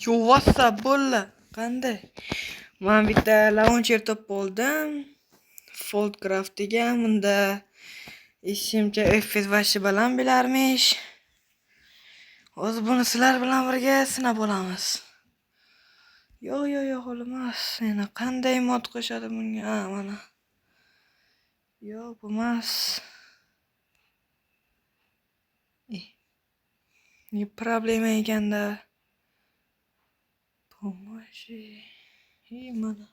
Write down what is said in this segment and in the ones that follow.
Shu WhatsApp bo'ldi. Qanday? Men bitta launcher topib oldim. Foldcraft degan bunda ishimcha FPS vashi bilan bilarmish. Hozir buni sizlar bilan birga sinab olamiz. Yo'q, olmas. Yana qanday mod qo'shadi bunga? Ha, mana. Yo'q, bo'lmas. Ne problema ekanda? Pomoji. Mana.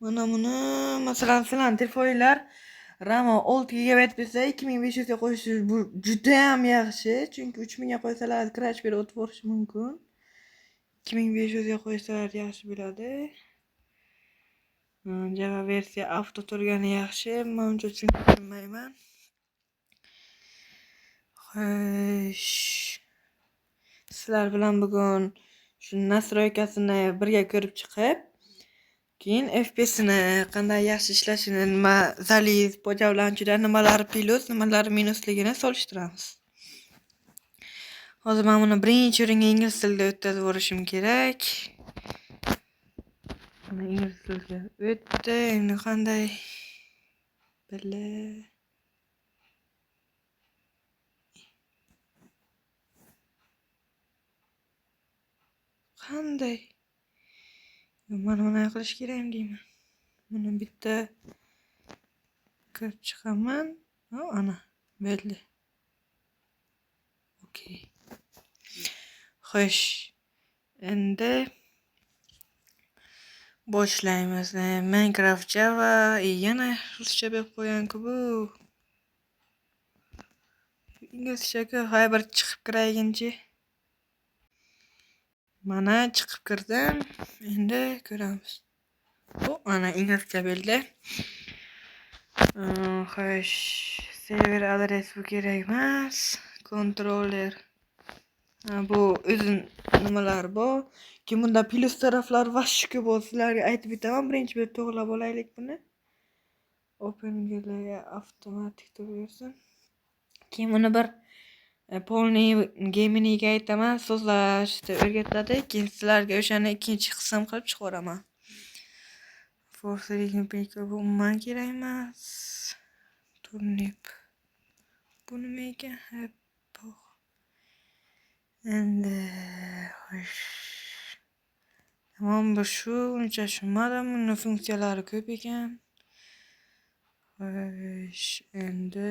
Mana buni masalan sizlarning telefonlar RAM-i 6 GB bo'lsa 2500 ga qo'yishingiz bu juda ham yaxshi, chunki 3000 ga qo'ysalar crash berib o'tib borishi mumkin. 2500 ga qo'ysalar yaxshi bo'ladi. Java versiya avto turgani yaxshi, men uncha tushunmayman. Xo'sh. Sizlar bilan bugun shu nastroykasini birga ko'rib chiqib, keyin FPS-ni qanday yaxshi ishlashini, nima zaliz, pojavlanchida nimalari plyus, nimalari minusligini solishtiramiz. Hozir men buni birinchi o'ringa ingliz tilida o'tkazib yuborishim kerak. Mana ingliz tiliga o'tdi. Endi qanday? Qanday? Mana buni qilish kerakmi deyman. Buni bitta ko'rib chiqaman. Ana, bo'ldi. Okey. Xo'sh. Endi boshlaymiz. Minecraft Java yana ruscha deb qo'ygan-ku bu. Inglizchaga bir chiqib kirayinchi. Mana chiqib kirdim. Endi ko'ramiz. Ana inglizcha bo'ldi. Xo'sh, server adres bu kerak emas. Controller. Bu o'zin nimalar bor? Keyin bunda plus taraflar vashi ko'p bo'lsa, sizlarga aytib o'taman. Birinchi bir to'g'rilab olaylik buni. Open Gallery avtomatik to'g'rilsin. Keyin buni bir polniy gamingga aytaman, so'zlashni o'rgatadi. Keyin sizlarga o'shani ikkinchi qism qilib chiqaraman. Forcing page bu umuman kerak emas. Turnip. Bu nima ekan? Endi xo'sh. Tamam, bu shu uncha tushunmadim. Uni funksiyalari ko'p ekan. Xo'sh, endi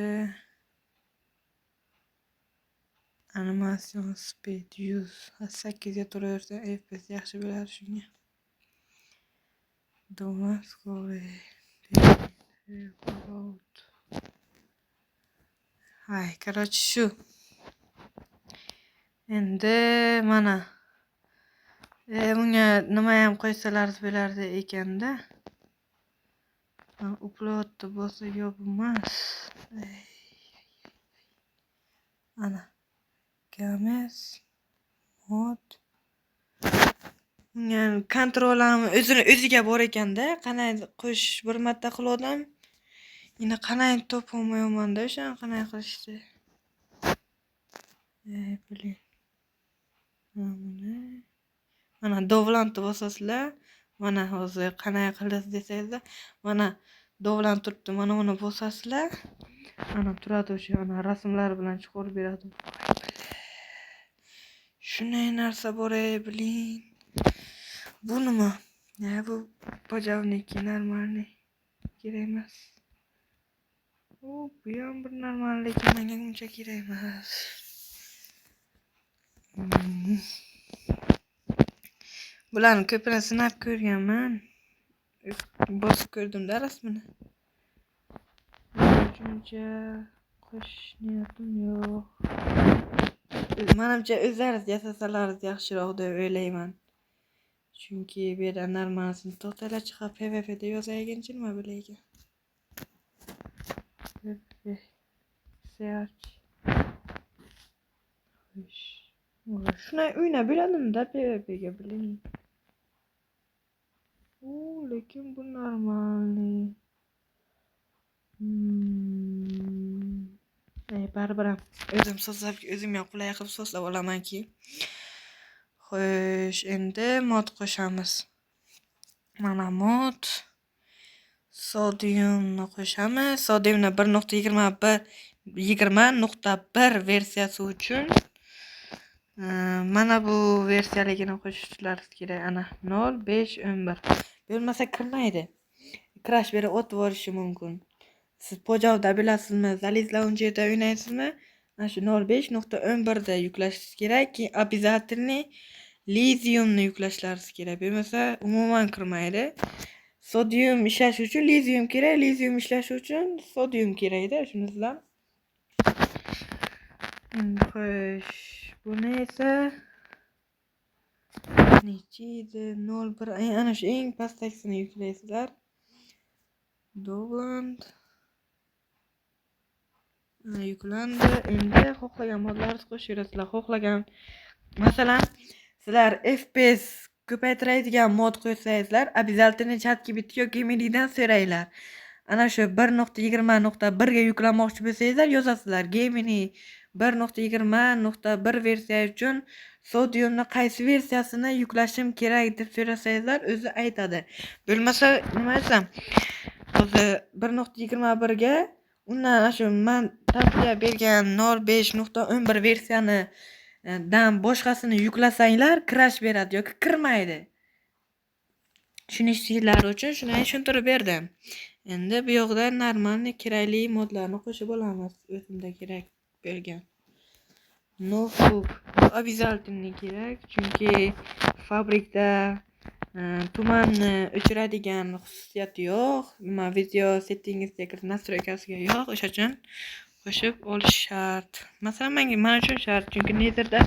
animation speed use 8 ga turaversa FPS yaxshi bo'ladi shunga. Domas Hay, короче shu. Endi mana bunga nima ham qo'ysalar bo'lardi ekanda. Upload bo'lsa yo'q emas. Ana. Games mod. Yani kontrolim o'ziga bor ekanda, qanday qo'sh bir marta qildim. Yine qanday topolmayman-da o'shani qanday qilishdi. Bilin. Mana dovlanti bosasizlar, mana hozir qanday qilasiz desangizlar, mana dovlanti turibdi, mana uni bosasizlar. Ana turadi o'sha, ana rasmlar bilan chiqarib beradi. Shunday narsa bor biling. Bu nima? Bu pojavniki normalniy. Kerak emas. Bu ham bir normal, lekin menga uncha kerak emas. Bularni ko'pini sinab ko'rganman. Bosib ko'rdim-da rasmini. Shuncha qo'shish niyatim yo'q. Menimcha o'zlaringiz yasasalar yaxshiroq deb o'ylayman. Chunki bu yerda normalsini to'xtalib chiqib PVP deb yozagancha nima bo'laydi? Search. Shunday o'ynab bo'ladimi-da PVPga biling. Lekin bu normalniy. Baribir o'zim so'zlab, o'zimga qulay qilib so'zlab olamanki. Xo'sh, endi mod qo'shamiz. Mana mod. Sodiumni qo'shamiz. Sodiumni 1.20.1 versiyasi uchun mana bu versiyaligini qo'shishlari kerak. Ana 0.5.11. Bo'lmasa kirmaydi. Crash berib o'tib yuborishi mumkin. Siz pojavda bilasizmi? Zaliz Launcherda o'ynaysizmi? Mana shu 0.5.11 da yuklashingiz kerak. Keyin обязательно liziumni yuklashlaringiz kerak. Bo'lmasa umuman kirmaydi. Sodium ishlash uchun lizium kerak, lizium ishlash uchun sodium kerak-da, shunizlar. Endi xo'sh, buni esa necha edi? 0.1 ana shu eng pastdagisini yuklaysizlar. Dovand yuklandi. Endi xohlagan modlaringizni qo'shaverasizlar. Xohlagan, masalan, sizlar FPS ko'paytiradigan mod qo'ysangizlar, обязательно ChatGPT yoki Gemini'dan so'ranglar. Ana shu 1.20.1 ga yuklamoqchi bo'lsangizlar, yozasizlar. Gemini 1.20.1 versiya uchun Sodiumni qaysi versiyasini yuklashim kerak deb so'rasangizlar, o'zi aytadi. Bo'lmasa, nima desam, hozir 1.21 ga undan shu men tavsiya bergan 0.5.11 versiyani dan boshqasini yuklasanglar crash beradi yoki kirmaydi. Tushunishinglar uchun shuni tushuntirib berdim. Endi bu yoqda normalniy kerakli modlarni qo'shib olamiz. O'zimda kerak bo'lgan. Notebook обязательно kerak, chunki fabrikda tumanni o'chiradigan xususiyati yo'q. Nima video settingizga kirib nastroykasiga yo'q, o'sha uchun qo'shib olish shart. Masalan, men uchun shart, chunki Netherda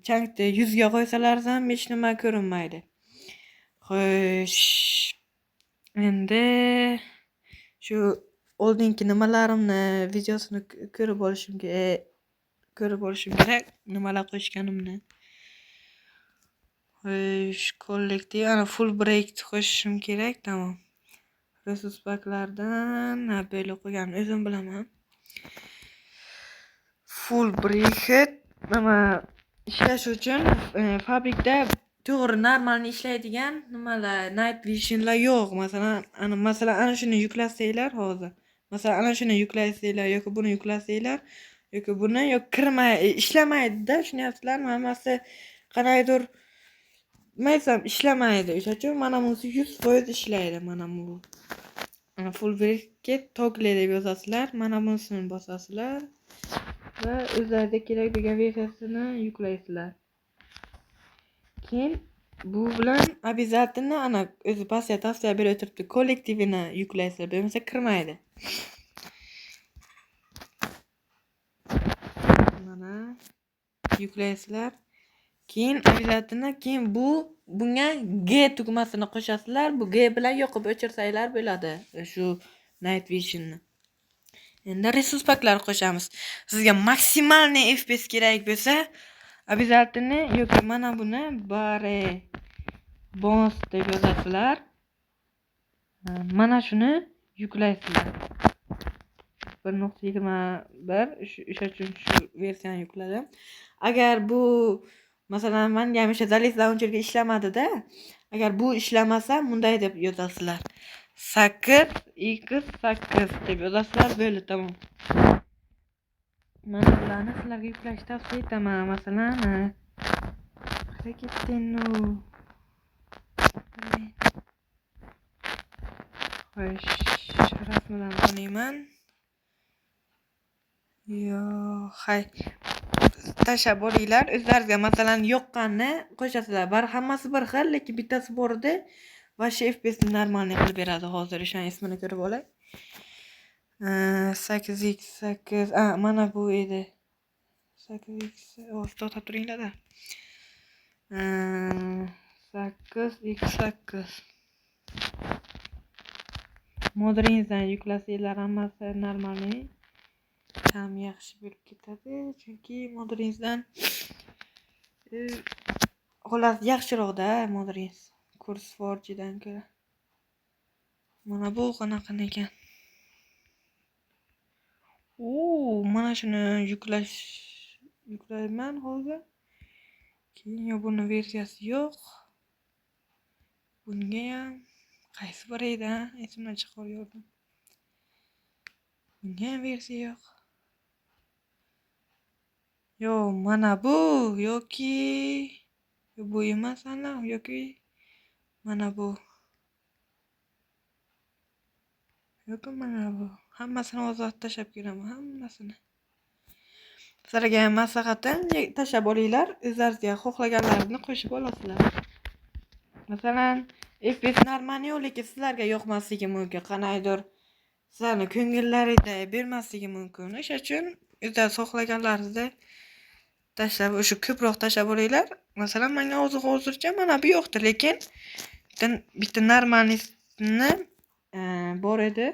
changni 100 ga qo'ysalar ham hech nima ko'rinmaydi. Xo'sh, endi shu oldingi nimalarimni videosini ko'rib olishim kerak, nimalar qo'shganimni. Xo'sh, kollektiv ana full break qo'shishim kerak, tamom. Resource packlardan böyle qo'ygan o'zim bilaman. Full break nima ishlash uchun fabrikda to'g'ri normalni ishlaydigan nimalar night visionlar yo'q. Masalan ana shuni yuklasanglar hozir. Masalan ana shuni yuklasanglar yoki buni yuklasanglar yoki buni ishlamaydi-da, tushunyapsizlarmi? Hammasi qanaydir maysam ishlamaydi. O'sha uchun mana bunisi 100% ishlaydi. Mana bu. Ana full break'ga toggle deb yozasizlar. Mana bunisini bosasizlar va o'zingizga kerak bo'lgan versiyasini yuklaysizlar. Keyin bu bilan обязательно ana o'zi pastga tavsiya berib o'tiribdi, kollektivini yuklaysizlar, bo'lmasa kirmaydi. Mana yuklaysizlar. Keyin обязательно bunga G tugmasini qo'shasizlar. Bu G bilan yoqib o'chirsanglar bo'ladi. Shu night visionni. Endi resource packlar qo'shamiz. Sizga maksimalniy FPS kerak bo'lsa, обязательно yoki mana buni bare bonus deb yozasizlar. Mana shuni yuklaysizlar. 1.21 o'sha uchun shu versiyani yukladim. Agar bu masalan menga ham o'sha Zaliz Launcherga ishlamadi-da. Agar bu ishlamasa, bunday deb yozasizlar. 8x8 deb yozasizlar, bo'ldi, tamom. Mana bularni sizlarga yuklashni tavsiya etaman. Masalan, harakatni xo'sh, rasmidan taniyman. Hay. Tashlab bo'linglar. O'zlaringizga masalan yoqqanni qo'shasizlar. Hammasi bir xil, lekin bittasi bor edi. Va shu FPSni normalniy qilib beradi. Hozir o'sha ismini ko'rib olay. 8x8 mana bu edi. 8x to'xtab turinglar-da. 8x8 modringizdan yuklasanglar hammasi normalniy ham yaxshi bo'lib ketadi, chunki modringizdan xolos yaxshiroq-da modringiz CurseForge'dan ko'ra. Mana bu qanaqa ekan? Mana shuni yuklayman hozir. Keyin buni versiyasi yo'q. Bunga ham qaysi biri edi? Esimdan chiqib qolgan. Bunga ham versiya yo'q. Yo, mana bu yoki bu emas ana yoki mana bu. Yoki mana bu. Hammasini o'zib tashlab kelaman, hammasini. Sizlarga ham maslahatim, tashlab olinglar, o'zlaringizga xohlaganlaringizni qo'shib olasizlar. Masalan, FPS normal yo'q, lekin sizlarga yoqmasligi mumkin. Qanaydir sizlarni ko'ngillarida bermasligi mumkin. O'sha uchun o'zlaringiz xohlaganlaringizni tashlab, o'sha ko'proq tashlab olinglar. Masalan, menga hozircha mana bu yo'qdir, lekin bitta normalnisini bor edi.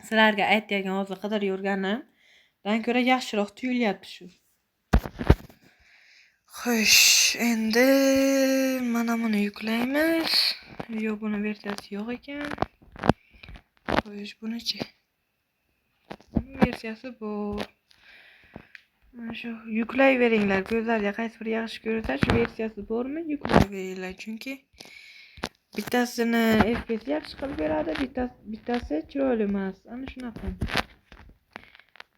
Sizlarga aytgan hozir qidirib yurganimdan ko'ra yaxshiroq tuyulyapti shu. Xo'sh, endi mana buni yuklaymiz. Yo'q, buni versiyasi yo'q ekan. Xo'sh, buni-chi? Buni versiyasi bor. Mana shu yuklayveringlar. Ko'zlarga qaysi biri yaxshi ko'rsa, shu versiyasi bormi? Yuklayveringlar. Chunki bittasini FPS yaxshi qilib beradi, bittasi chiroyli emas. Ana shunaqa.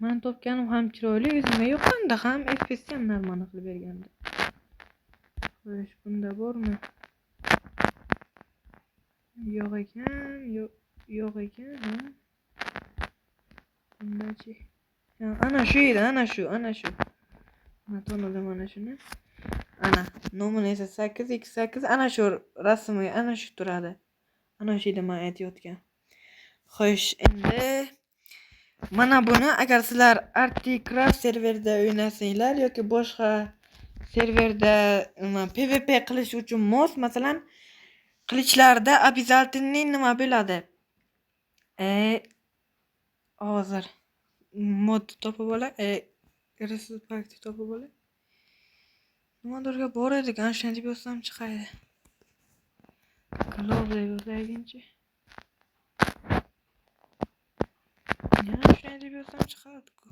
Men topganim ham chiroyli, o'zimga yoqqanda ham FPS ham normal qilib bergandi. Xo'sh, bunda bormi? Yo'q ekan, yo'q ekan. Bundachi? Ana shu edi, ana shu. Mana to'g'riladim mana shuni. Ana, nomini esa 8x8, ana shu rasmi, ana shu turadi. Ana shu edi men aytayotgan. Xo'sh, endi mana buni agar sizlar Articraft serverda o'ynasanglar yoki boshqa serverda PvP qilish uchun mos, masalan, qilichlarda обязательно nima bo'ladi? Hozir mod topib olay, resource pack topib olay. Nimadirga bor edik, ana shuni deb yozsam chiqadi. Global yozayginchi. Yana shuni deb yozsam chiqadi-ku.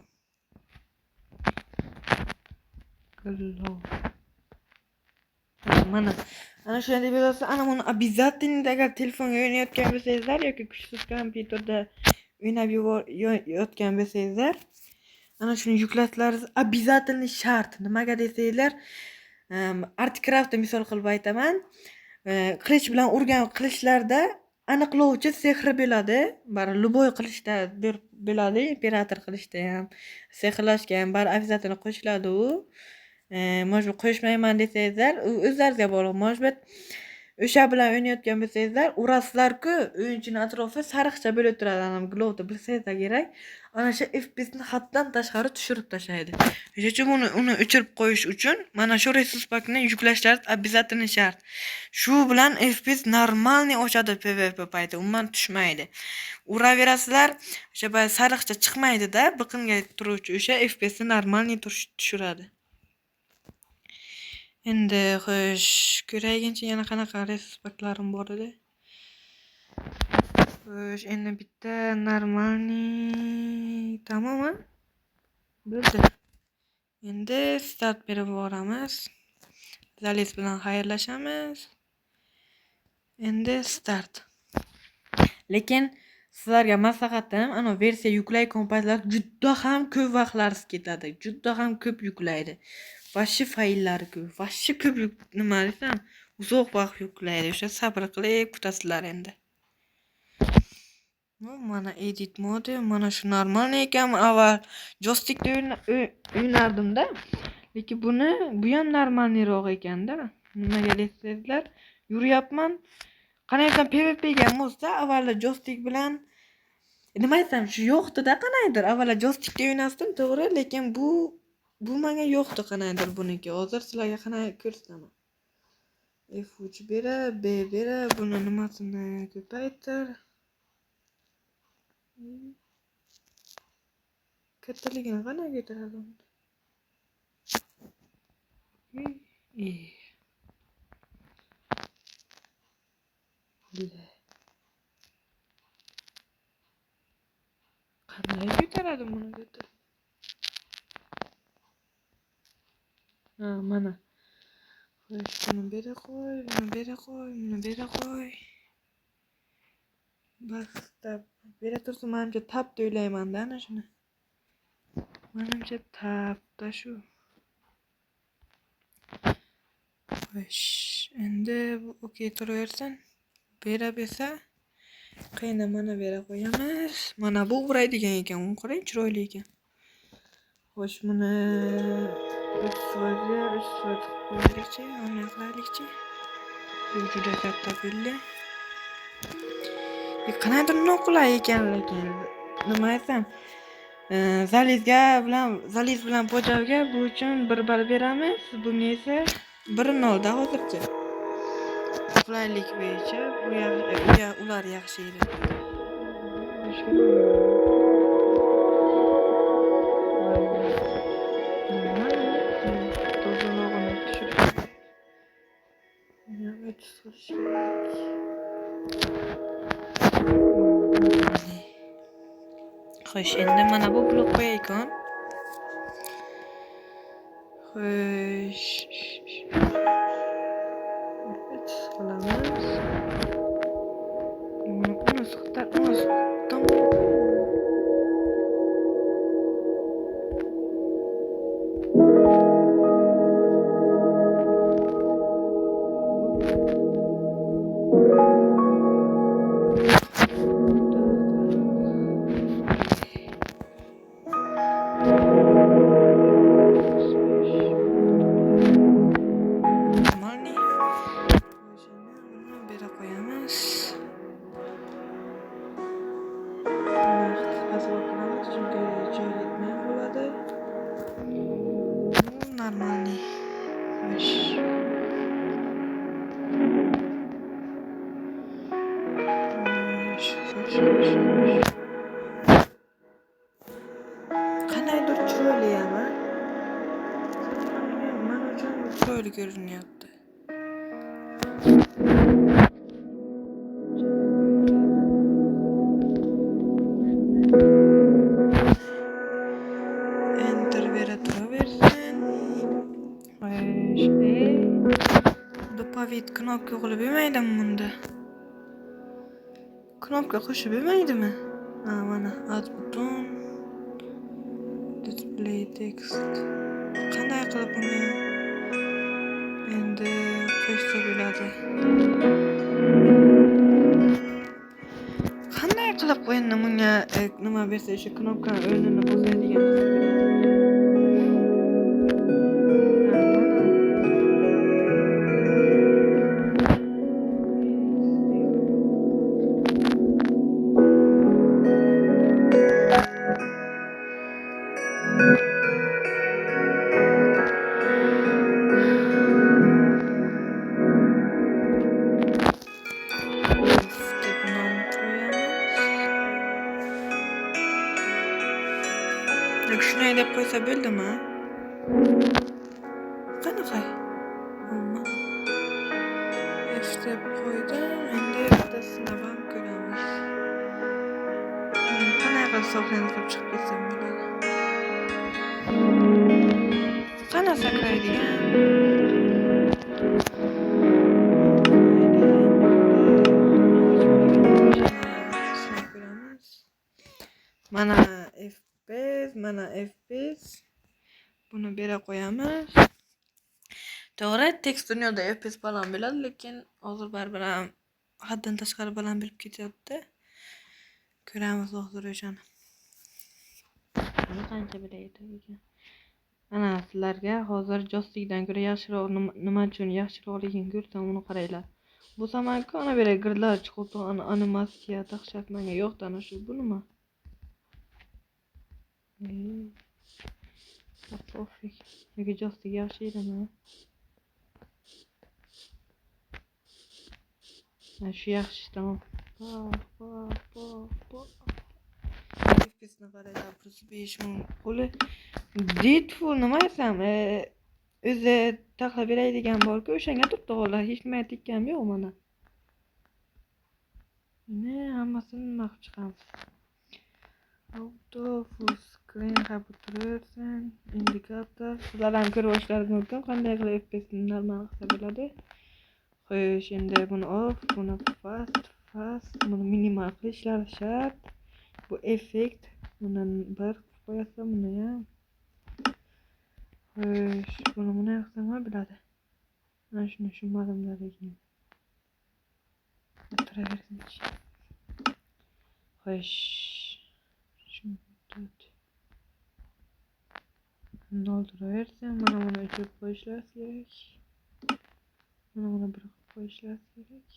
Global. Mana ana shuni deb yozsa, ana buni обязательно agar telefonga o'ynayotgan bo'lsangizlar yoki kuchsiz kompyuterda o'ynab yotgan bo'lsangizlar, ana shuni yuklatishlaringiz обязательно shart. Nimaga desanglar, Artcraftda misol qilib aytaman. Qilich bilan urgan qilichlarda aniqlovchi sehr bo'ladi. Bari любой qilichda bo'ladi, imperator qilichda ham, sehrlashga ham bari обязательно qo'shiladi u. Может qo'shmayman desangizlar, o'zlaringizga bog'liq. Может o'sha bilan o'ynayotgan bo'lsangizlar, urasizlar-ku, o'yinchining atrofi sariqcha bo'lib turadi, ana glovda bilsangizlar kerak. Ana shu FPS ni haddan tashqari tushirib tashlaydi. O'sha uchun uni o'chirib qo'yish uchun mana shu resource packni yuklashlaringiz обязательно shart. Shu bilan FPS normalniy ochadi PvP payti, umuman tushmaydi. Uraverasizlar, o'sha sariqcha chiqmaydi-da, biqinga turuvchi o'sha FPS ni normalniy tushiradi. Endi xo'sh, ko'raygincha yana qanaqa resource packlarim bor edi. Xo'sh, endi bitta normalniy tamommi? Bo'ldi. Endi start berib boramiz. Zaliz bilan xayrlashamiz. Endi start. Lekin sizlarga maslahatim, ana versiya yuklay kompaniyalar juda ham ko'p vaqtlaringiz ketadi. Juda ham ko'p yuklaydi. Vashi fayllar ko'p. Vashi ko'p nima desam, uzoq vaqt yuklaydi. O'sha sabr qilib kutasizlar endi. Mana edit modi, mana shu normal ekan. Avval joystickda o'ynardim-da. Lekin bu ham normalniroq ekanda. Nimaga desangizlar, yuryapman. Qanaydir PvP ga mosda avval joystick bilan nima aytsam, shu yo'qdi-da qanaydir. Avval joystickda o'ynasdim, to'g'ri, lekin bu menga yo'qdi qanaydir buniki. Hozir sizlarga qanday ko'rsataman. F3 bera, B bera, buni nimasini ko'paytir. Kattaligini qanday ko'taradi? Qanday ko'taradi buni mana. Bunu beri koy, bunu beri koy, bunu beri koy. Basta. Beri tursun manimcha tap deb o'ylayman-da ana shuni. Manimcha tapda shu. Xo'sh, endi bu okey turaversin. Bera bersa, qayna mana bera qo'yamiz. Mana bu uraydigan ekan, uni qarang, chiroyli ekan. Xo'sh, buni 3 soatga 3 soat qo'yaylikchi, uni qilaylikchi. Bu juda katta belli. Qanaqadir noqulay ekan lekin. Nima aytsam, Zaliz bilan Pojavga bu uchun 1 ball beramiz. Bunga esa 1-0 da hozircha. Qulaylik bo'yicha ular yaxshi edi. Xo'sh, endi mana bu blok qo'yaylik-ku. Xo'sh. Qilamiz. Uni suqtar. Нормальный. Qanaydir chiroyli ama. Men uchun chiroyli ko'rinyapti. Enter bera turaversin. Dopovit knopka qo'yib bo'lmaydimi bunda? Knopka qo'shib bo'lmaydimi? Ha, mana add button. Display text. Qanday qilib buni endi qo'shsa bo'ladi? Qanday qilib endi bunga nima bersa o'sha knopkani o'rnini bosadigan shunday deb qo'ysa bo'ldimi? Qanaqa? F deb qo'ydim. Endi bittasini ham ko'ramiz. Qanaqa hisoblanib chiqib ketsam bo'ladi? Qana sakraydigan? Mana mana FPS. Buni bera qo'yamiz. To'g'ri, tekst dunyoda FPS baland bo'ladi, lekin hozir baribir ham haddan tashqari baland bo'lib ketyapti. Ko'ramiz hozir o'shani. Buni qancha bilaydi ekan? Mana sizlarga hozir joystikdan ko'ra yaxshiroq nima uchun yaxshiroqligini ko'rsam, uni qaranglar. Bu samanku ana bera gridlar chiqib animatsiya dahshat menga yo'qdi ana shu. Bu nima? Pofik. Yoki joystik yaxshi edimi? Shu yaxshi, tamam. FPS'ni qaranglar, +5000 qo'li. Deadpool nima desam, o'zi taxlab beradigan bor-ku, o'shanga turibdi hozir. Hech nima tekkam yo'q mana. Hammasini nima qilib chiqamiz? Auto, full screen, kapatıversin. Indikator. Sizlardan ko'rib olishlaringiz mumkin qanday qilib FPS'ni normal qilsa bo'ladi. Xo'sh, endi buni off, buni fast, buni minimal qilishlari shart. Bu effekt. Buni bir qilib qo'yasam, buni ham. Xo'sh, buni bunday qilsam ham bo'ladi. Mana shuni tushunmadimlar lekin. O'tiraversin. Xo'sh. Dolduraversam, mana buni o'chirib qo'yishlar kerak. Mana buni bir qilib qo'yishlar kerak.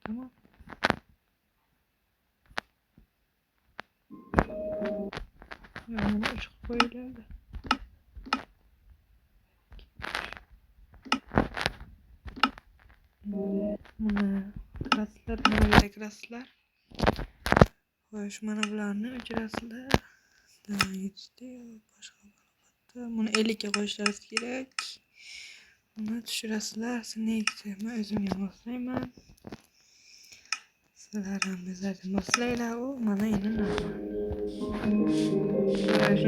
Tamam. Mana buni o'chirib qo'yiladi. Buni kirasizlar, nimaga kirasizlar? Xo'sh, mana bularni o'chirasizlar. Yetishdi, boshqa albatta. Buni 50 ga qo'yishlaringiz kerak. Buni tushirasizlar. Sinekni men o'zimga moslayman. Sizlar ham bizlarga moslanglar. U mana endi normal.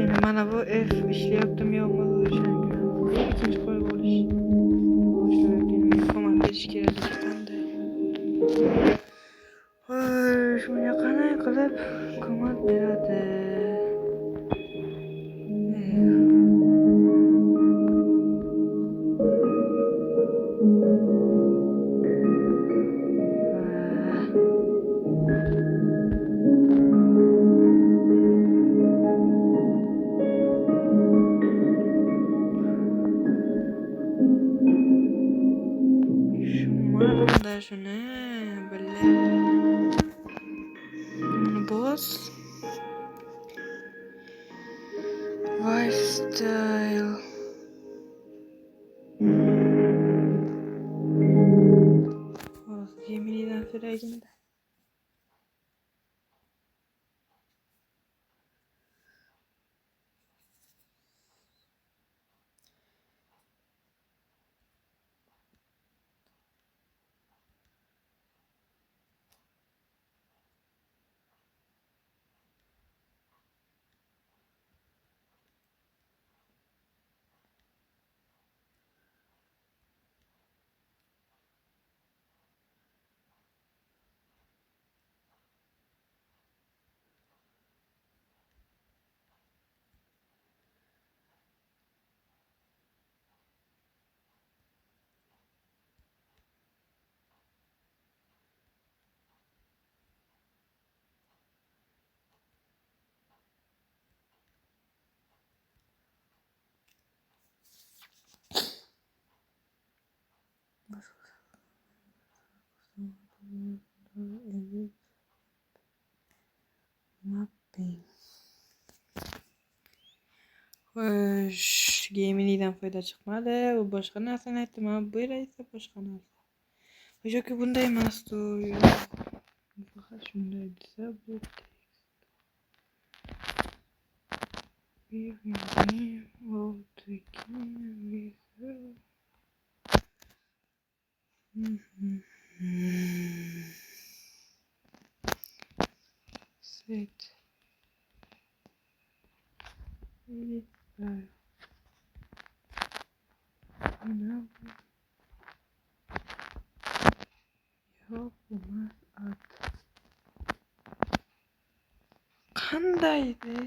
Endi mana bu F ishlayaptimi yo'qmi o'shani ko'ramiz. Ikkinchi qo'lga olish. Boshlayotganim ko'mak berish kerak qanday. Xo'sh, bunga qanday qilib ko'mak beradi? Shumadimda shuni billa. Buni bos. Lifestyle. Hozir Gemini'dan so'raganda. Mapping. Xo'sh, Gemini'dan foyda chiqmadi. U boshqa narsani aytdi. Men bu yerda esa boshqa narsa. Xo'sh, yoki bunday emas-ku. Faqat shunday desa bu text. Set. Yo'q, emas, at. Qandaydi?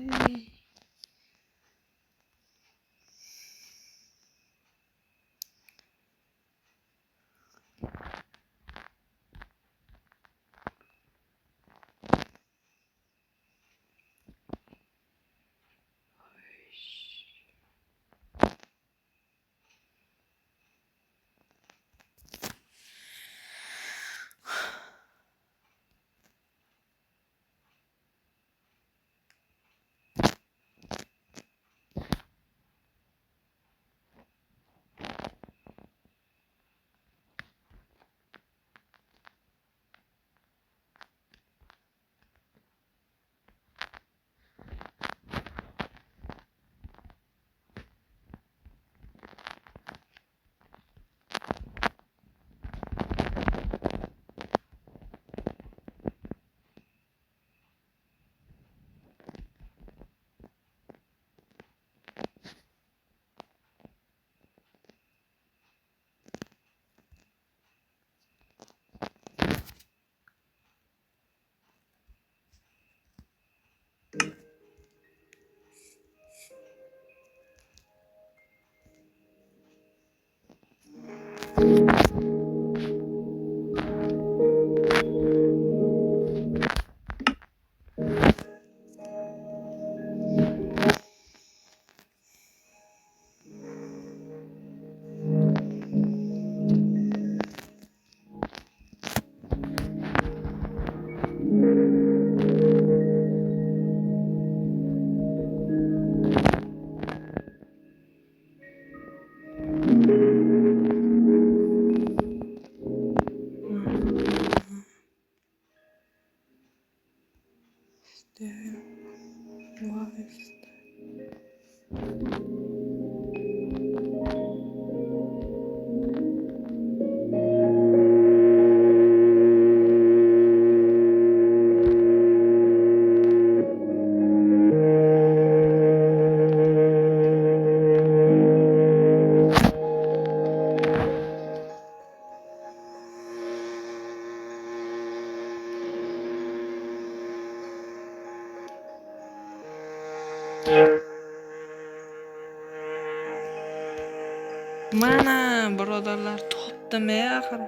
birodarlar, topdim axir.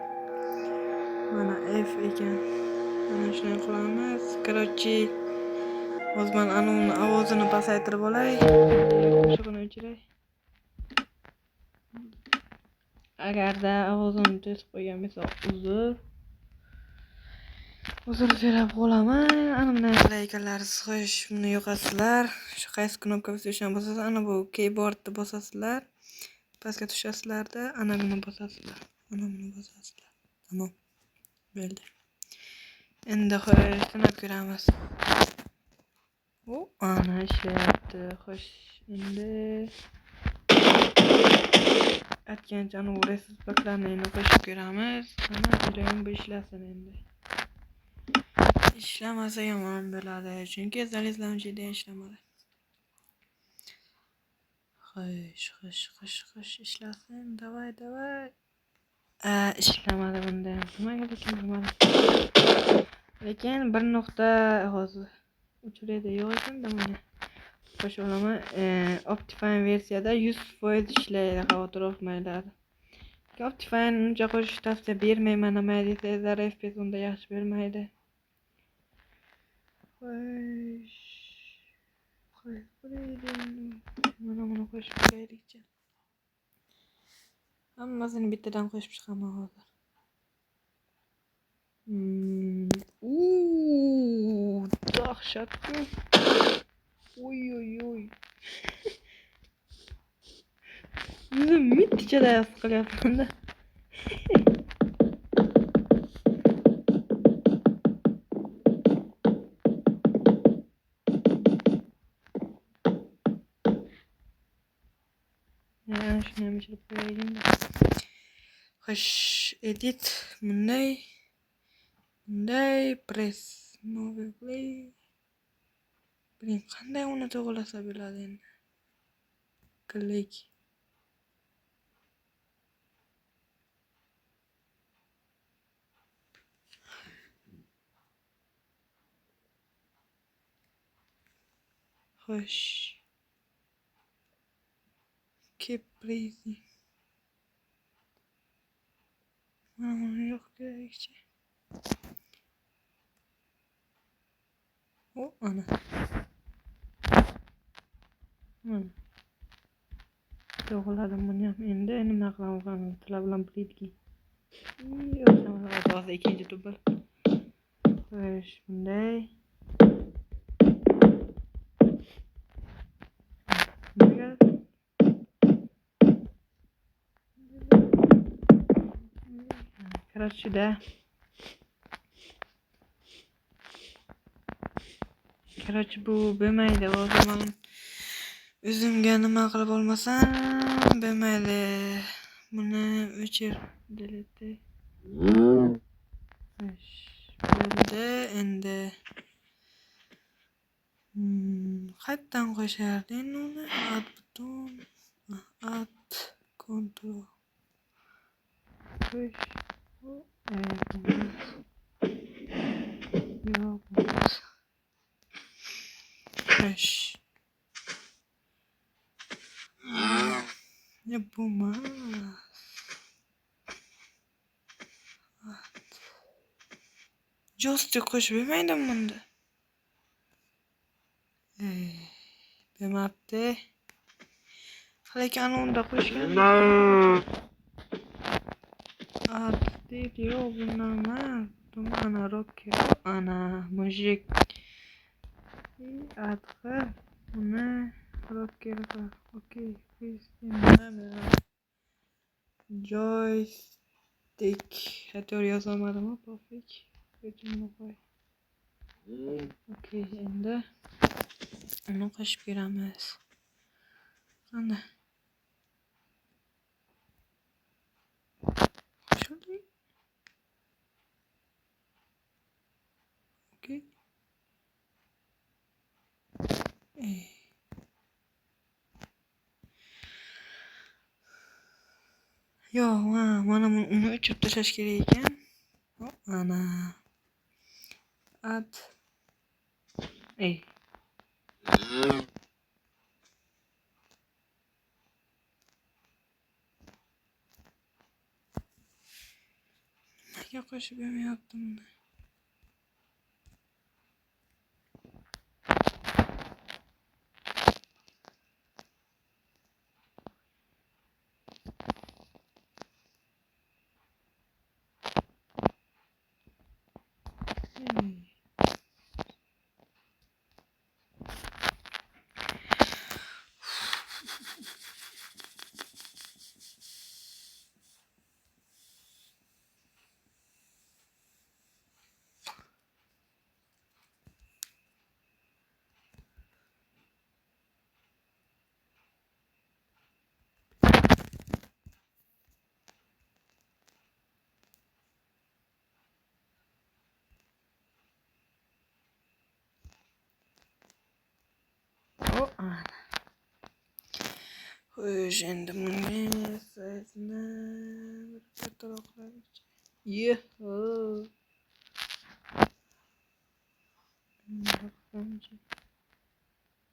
Mana F ekan. Mana shunday qilamiz. Короче, hozir men anavni ovozini pasaytirib olay. Qo'shig'ini o'chiray. Agarda ovozimni to'sib qo'ygan bo'lsa, uzr so'rab qolaman. Ana bunday laykalarsiz qo'yish, buni yo'qotsizlar. Shu qaysi knopka bosishni bosasiz, ana bu keyboardni bosasizlar. Pastga tushasizlarda, ana buni bosasizlar. Ana buni bosasizlar. Tamam. Bo'ldi. Endi xo'sh, sinab ko'ramiz. Ana ishlayapti. Xo'sh, endi aytgancha anu resus baklarni endi qo'shib ko'ramiz. Ana iloyim bu ishlasin endi. Ishlamasa yomon bo'ladi, chunki zalizlamchida ishlamadi. Xo'sh, ishlasin. Davay. Ishlamadi bunda. Nimaga bilmadim. Lekin bir nuqta hozir uchraydi yo'q ekanda buni. Xo'sh, olaman. Optifine versiyada 100% ishlaydi, xavotir olmanglar. Optifine uncha qo'shish tavsiya bermayman, nima desanglar FPS unda yaxshi bermaydi. Xo'sh. Mana buni qo'shib ko'raylikchi. Hammasini bittadan qo'shib chiqaman hozir. Dahshatku. Oy. Yuzim mittichada his qilyapman-da. Shuni ham ishilib qo'yaylik. Xo'sh, edit bunday press novel play. Qanday uni to'g'rilasa bo'ladi endi? Click. Xo'sh. Keep breathing. Mana yo'q kerakchi. Ana. To'g'riladim buni ham. Endi nima qilamiz? Tilla bilan plitki. Hozir ikkinchi tubal. Xo'sh, bunday. Короче, bu bo'lmaydi. Hozir men o'zimga nima qilib olmasam bo'lmaydi. Buni o'chir, delete. Bo'ldi, endi qayerdan qo'sharding uni? Add button, add control. Xo'sh. Xo'sh. Ne bo'lmas. Joystick qo'shib bo'lmaydimi bunda? Bo'lmabdi. Lekin unda qo'shgan. Deydi, bundan emas. Ana rocker, ana mujik. Adqi, buni rocker qil. Okay, please. Joystick. Xato yozolmadim-ku, pofik. O'chimni qo'y. Okay, endi uni qo'shib beramiz. Qani. Shunday. Okay. Yo'q, mana uni o'chirib tashlash kerak ekan. Ana. Add. Niye koşup yemeği yaptım? O ana. Şimdi bunu sayesinde bir fotoğraflar için. Yuhu. Bence.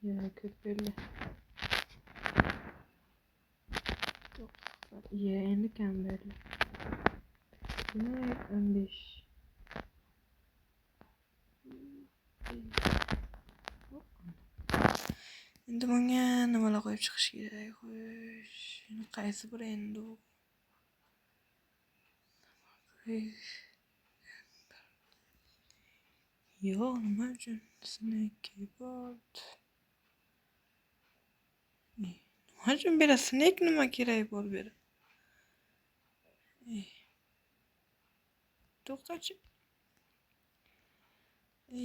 Ya köpeli. Ya endi kan belli. Ne 15. Endi bunga nimalar qo'yib chiqish kerak? Xo'sh, qaysi bir endi u? Yo'q, nima uchun? Snake keyboard. Nima uchun bera snake nima kerak bor bera? To'xtachi.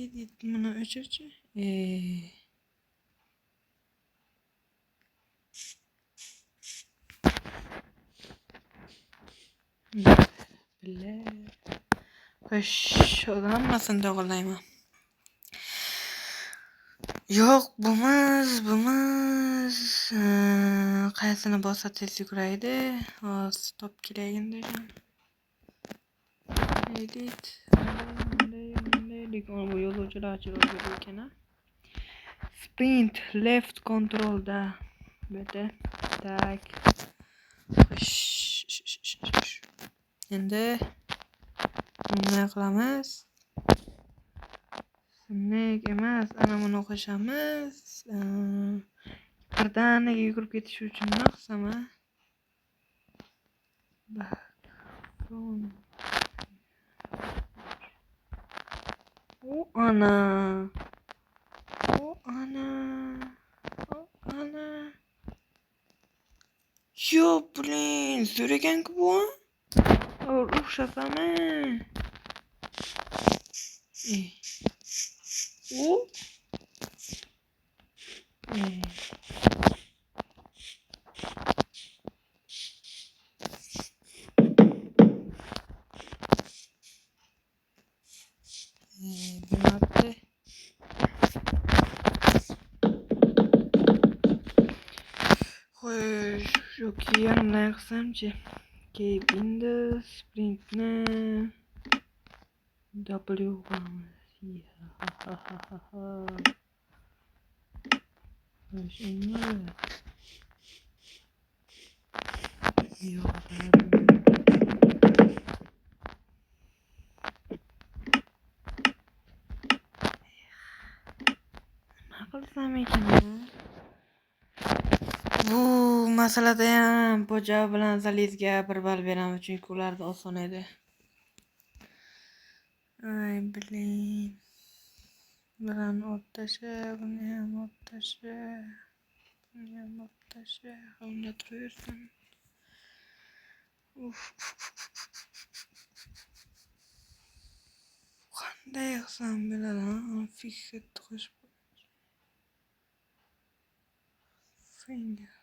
Edit buni o'chirchi. Bile. Xo'sh, hammasini to'g'rilayman. Yo'q, bumuz. Qaysini bossa tez yuguraydi? Hozir stop kelayim degan. Edit. Bu yo'lovchilar chiroyli ekan. Sprint left control da. Beta. Tak. Endi nima qilamiz? Snake emas, ana buni qo'shamiz. Birdaniga yugurib ketish uchun nima qilsam? O ana. Yo, blin, so'ragan-ku bu. O'xshatami? O. Bilmabdi. Xo'sh, shu kiyimni qilsamchi. Keep in the sprintni W qilamiz. Xo'sh, endi yo'q. Nima qilsam ekan? Bu masalada ham po'ja bilan zalizga bir ball beramiz, chunki ularda oson edi. Ay, blin. Bilan o'ttasha, buni ham o'ttasha. Buni ham o'ttasha. Unda turaversin. Qanday qilsam bo'ladi? Fixet qo'shib finger.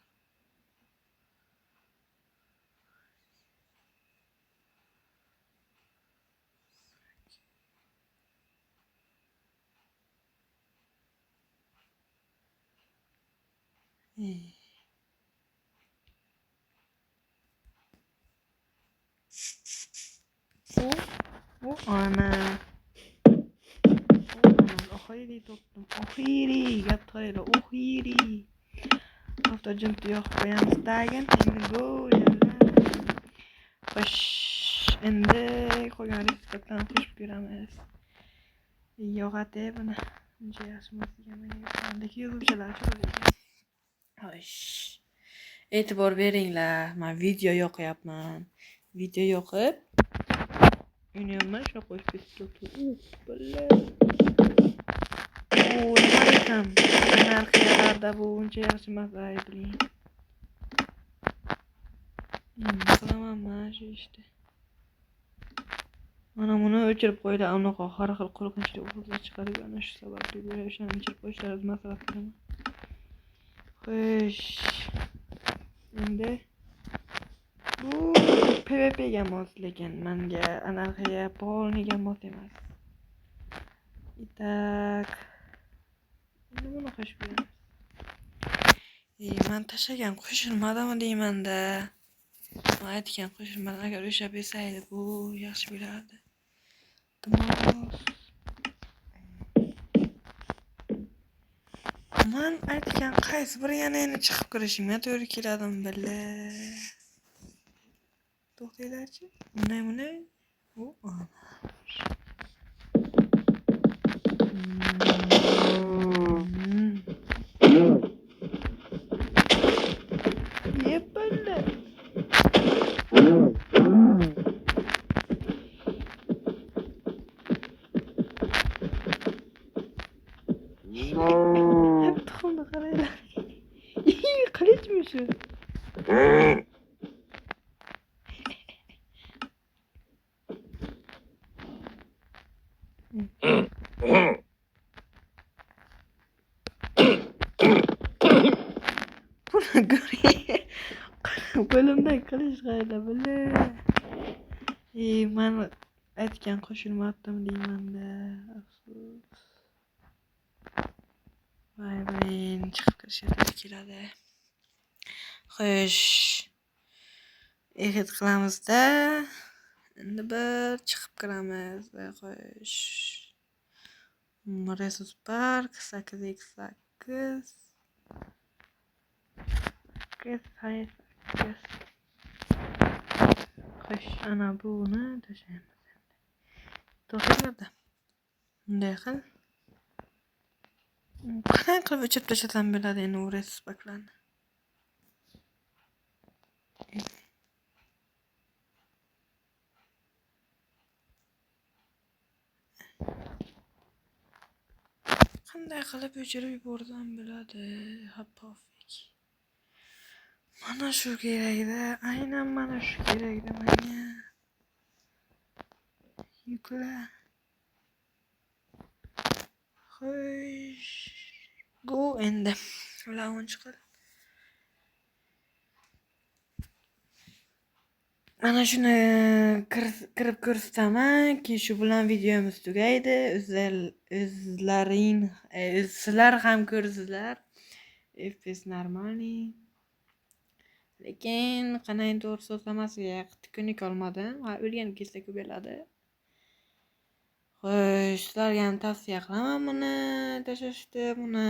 O ana. Oxiri topdim. Oxiri, gap to'g'ri, oxiri. Hafta jimti yoqib qo'yamiz tagin. Endi go. Xo'sh. endi qolgan reseptlarni qo'shib ko'ramiz. Yo'g'ate buni. Uncha yaxshi emas ekan. Lekin yozuvchilar chiqadi. Xo'sh. E'tibor beringlar. Men video yoqyapman. Video yoqib Uniyamma shu qo'shib ketdi. Nima desam, anarxiyalarda bu uncha yaxshi emas, aybling. Qilaman mana shu ishni. Mana buni o'chirib qo'ylar, unaqa har xil qo'rqinchli ovozlar chiqarib, ana shu sababli bo'lib o'shani o'chirib qo'yishlaringizni maslahat beraman. Xo'sh. Endi bu PvPga mos, lekin menga anarxiya polniga mos emas. Itak. Endi buni qo'shib beramiz. Men tashlagan qo'shilmadimi deyman-da. Men aytgan qo'shilmadan agar o'sha besaydi bu yaxshi bo'lardi. Men aytgan qaysi biri yana endi chiqib kirishimga to'g'ri keladimi billa. To'xtanglarchi. Bunday. Yepalla. Tuxumni qaranglar. Qilichmi shu? Buni ko'ring. Qo'limda qilish qayda bile. Men aytgan qo'shilmadim deyman-da. Afsus. Voy, chiqib kirishga keladi. Xo'sh. Ehid qilamiz-da. Endi bir chiqib kiramiz. Xo'sh. Resus Park 8x8. Xo'sh, ana buni tashlaymiz endi. To'g'rilarda. Bunday qil. Qanday qilib o'chirib tashlashim bo'ladi endi u Resus Parklarni. Qanday qilib o'chirib yubordim bo'ladi. Hapofik. Mana shu kerakda, aynan mana shu kerakda menga. Yukla. Xo'sh. Go endi. Launch qil. Mana shuni kirib ko'rsataman-ki, shu bilan videomiz tugaydi. Sizlar ham ko'rsizlar. FPS normalniy. Lekin qanday to'g'ri so'zlamasiga tikuni olmadim. O'rganib ketsa ko'p bo'ladi. Xo'sh, sizlarga ham tavsiya qilaman buni tashlashni. Buni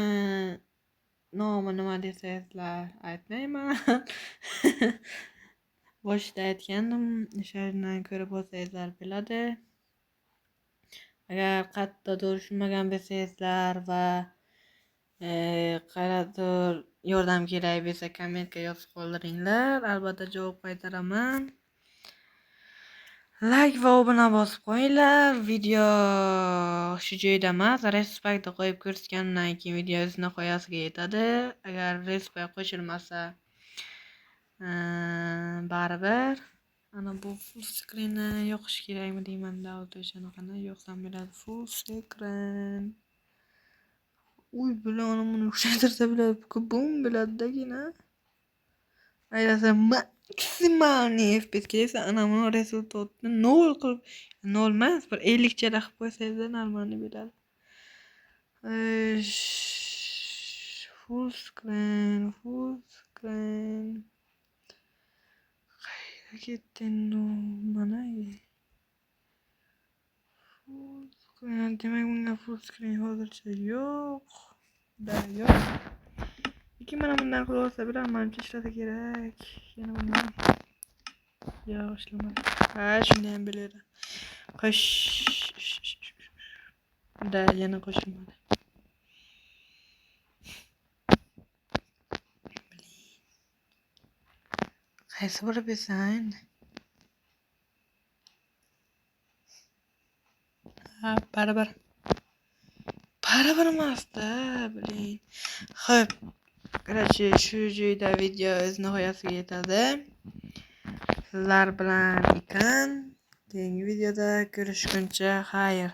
nomi nima desangizlar aytmayman. Boshida aytgandim, o'shadan ko'rib olsangizlar bo'ladi. Agar qayerdadir tushunmagan bo'lsangizlar va qayerdadir yordam kerak bo'lsa kommentga yozib qoldiringlar, albatta javob qaytaraman. Like va obuna bosib qo'yinglar. Video shu joyda emas, Respect'da qo'yib ko'rsatgandan keyin video o'zini qo'yasiga yetadi. Agar Respect qo'shilmasa baribir ana bu full screenni yoqish kerakmi deyman-da, o'shani yoqsam bo'ladi. Full screen. Uy bilan buni o'xshatirsa bo'ladi, bum bo'ladidagina. Aylasa maksimalniy FPS kelsa, ana buni rezultatni 0 qilib, 0 emas, bir 50 chara qilib qo'ysangiz normalniy bo'ladi. Full screen. Ketdinno mana. Full screen, demak bunga full screen hozircha yo'q. Yo'q. Lekin mana bundan qilib olsa bilaman, ishlasa kerak. Yana buni Yo'q, ishlamadi. Ha, shuni ham biladim. Qo'sh. Da, yana qo'shilmadi. Qaysi biri bilsan endi? Ha, baribir. Baribir emas-da, bilin. Xo'p. Короче, shu joyda video o'z nihoyasiga yetadi. Sizlar bilan ekan keyingi videoda ko'rishguncha xayr.